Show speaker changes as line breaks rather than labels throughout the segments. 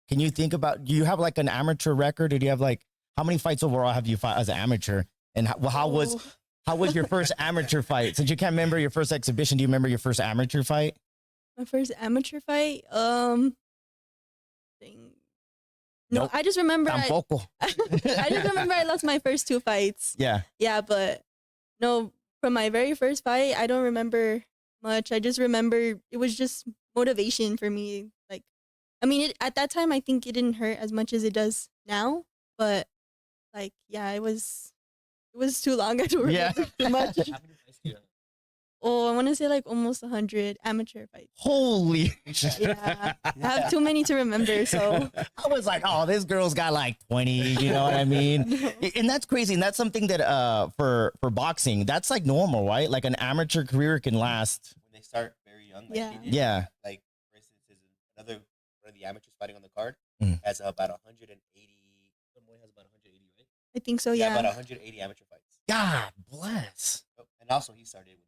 can you think about, do you have like an amateur record? Or do you have like, how many fights overall have you fought as an amateur? And how was your first amateur fight? Since you can't remember your first exhibition, do you remember your first amateur fight?
My first amateur fight? Dang. No,
Nope.
I just remember I just remember I lost my first 2 fights.
Yeah.
Yeah, but no, from my very first fight, I don't remember much. I just remember it was just motivation for me. Like, I mean, at that time, I think it didn't hurt as much as it does now. But like, yeah, it was too long. I don't remember too much.
How many fights do you have?
Oh, I want to say like almost 100 amateur fights.
Holy.
Yeah, I have too many to remember. So
I was like, oh, this girl's got like 20, you know what I mean? And that's crazy. And that's something that for boxing, that's like normal, right? Like an amateur career can last.
When they start very young, like
Yeah.
he did,
Yeah.
like for instance, is another one of the amateurs fighting on the card
Mm.
has about 180. Someone has about 180, right?
I think so.
Yeah,
Yeah.
about 180 amateur fights.
God bless.
Oh, and also he started when he was.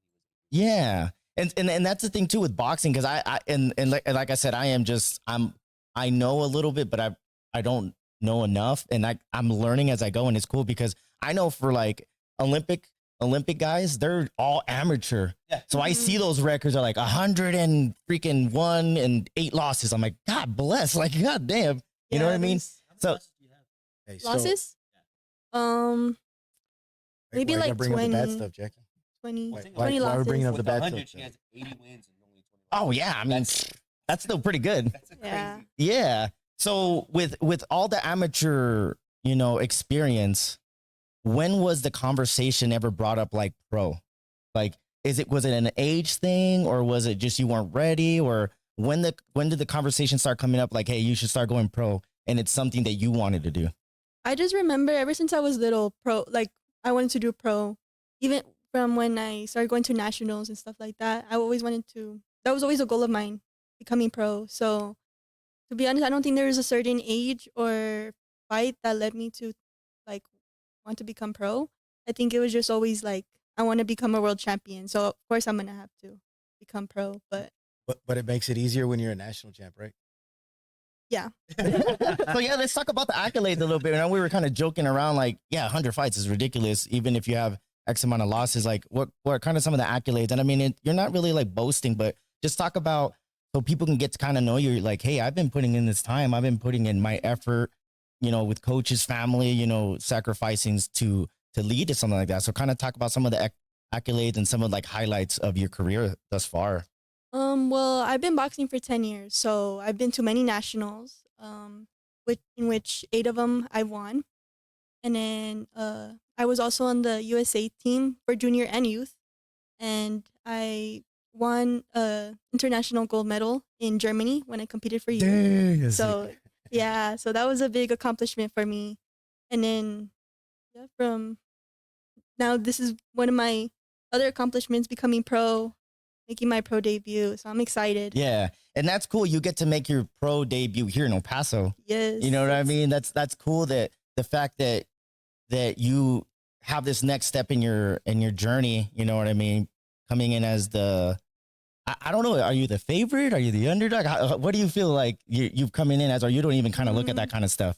Yeah. And that's the thing too with boxing. Cause like I said, I know a little bit, but I don't know enough. And I'm learning as I go. And it's cool because I know for like Olympic guys, they're all amateur.
Yeah.
So I see those records are like 101 and 8 losses. I'm like, God bless. Like, God damn. You know what I mean? So
Hey,
Losses? Maybe
why you
like
gotta bring up the bad
20.
stuff, Jackie?
20,
Why-
20
why are we
losses.
bringing up
With
the bad
100,
stuff,
she has 80 wins and only 20
oh yeah, I mean that's still pretty good.
That's a
Yeah.
crazy.
Yeah. So with all the amateur, you know, experience, when was the conversation ever brought up like pro? Like, was it an age thing, or was it just you weren't ready, or when did the conversation start coming up like, hey, you should start going pro, and it's something that you wanted to do?
I just remember ever since I was little, I wanted to do pro. Even from when I started going to nationals and stuff like that, I always wanted to. That was always a goal of mine, becoming pro. So, to be honest, I don't think there is a certain age or fight that led me to, like, want to become pro. I think it was just always like, I want to become a world champion. So, of course, I'm going to have to become pro. But
But it makes it easier when you're a national champ, right?
yeah.
So yeah, let's talk about the accolades a little bit. And we were kind of joking around like, yeah, 100 fights is ridiculous. Even if you have X amount of losses, like what are kind of some of the accolades? And I mean, you're not really like boasting, but just talk about so people can get to kind of know you. Like, hey, I've been putting in this time. I've been putting in my effort, you know, with coaches, family, you know, sacrificing to lead to something like that. So kind of talk about some of the accolades and some of like highlights of your career thus far.
Well, I've been boxing for 10 years, so I've been to many nationals, in which 8 of them I won. And then I was also on the USA team for junior and youth, and I won international gold medal in Germany when I competed for youth.
Dang,
So yeah, so that was a big accomplishment for me. And then yeah, from now this is one of my other accomplishments, becoming pro, making my pro debut. So I'm excited.
Yeah. And that's cool. You get to make your pro debut here in El Paso.
Yes.
You know what I mean? That's cool that the fact that you have this next step in your journey, you know what I mean? Coming in as I don't know, are you the favorite? Are you the underdog? What do you feel like you've coming in as, or you don't even kind of look at that kind of stuff?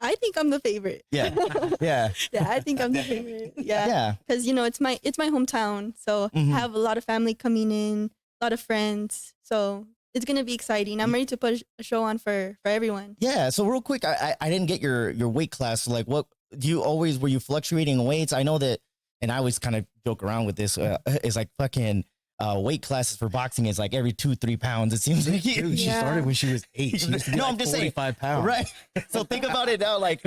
I think I'm the favorite.
Yeah. Yeah.
Yeah, I think I'm the favorite. Yeah.
Yeah.
Because, you know, it's my hometown. So
Mhm.
I have a lot of family coming in, a lot of friends. So it's going to be exciting. I'm ready to put a show on for everyone.
Yeah. So real quick, I didn't get your weight class. Like what were you fluctuating in weights? I know that, and I always kind of joke around with this, it's like fucking weight classes for boxing is like every 2-3 pounds. It seems like
Dude, she
Yeah.
started when she was 8. She used to be
No,
like
I'm just saying,
45 pounds.
right. So think about it now, like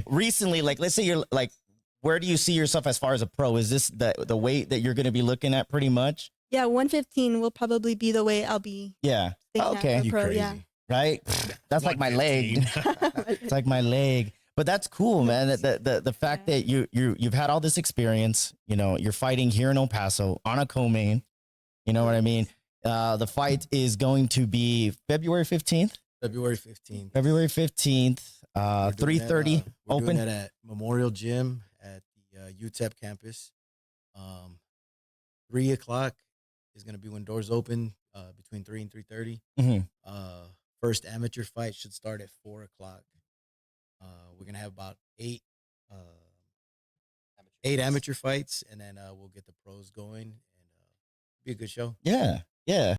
recently, like let's say you're like, where do you see yourself as far as a pro? Is this the weight that you're going to be looking at pretty much?
Yeah, 115 will probably be the way I'll be.
Yeah.
staying at
Okay.
for
You
pro.
crazy.
Yeah.
Right. That's like my leg. It's like my leg. But that's cool, man. The fact that you've had all this experience, you know, you're fighting here in El Paso on a co-main. You know what I mean? The fight is going to be February 15th.
February 15th.
February 15th,
We're doing that,
3:30
we're
open.
doing that at Memorial Gym at the UTEP campus. 3 o'clock is going to be when doors open, between 3 and 3:30.
Mhm.
first amateur fight should start at 4 o'clock. We're gonna have about uh, eight amateur fights, and then we'll get the pros going, and be a good show.
Yeah. Yeah.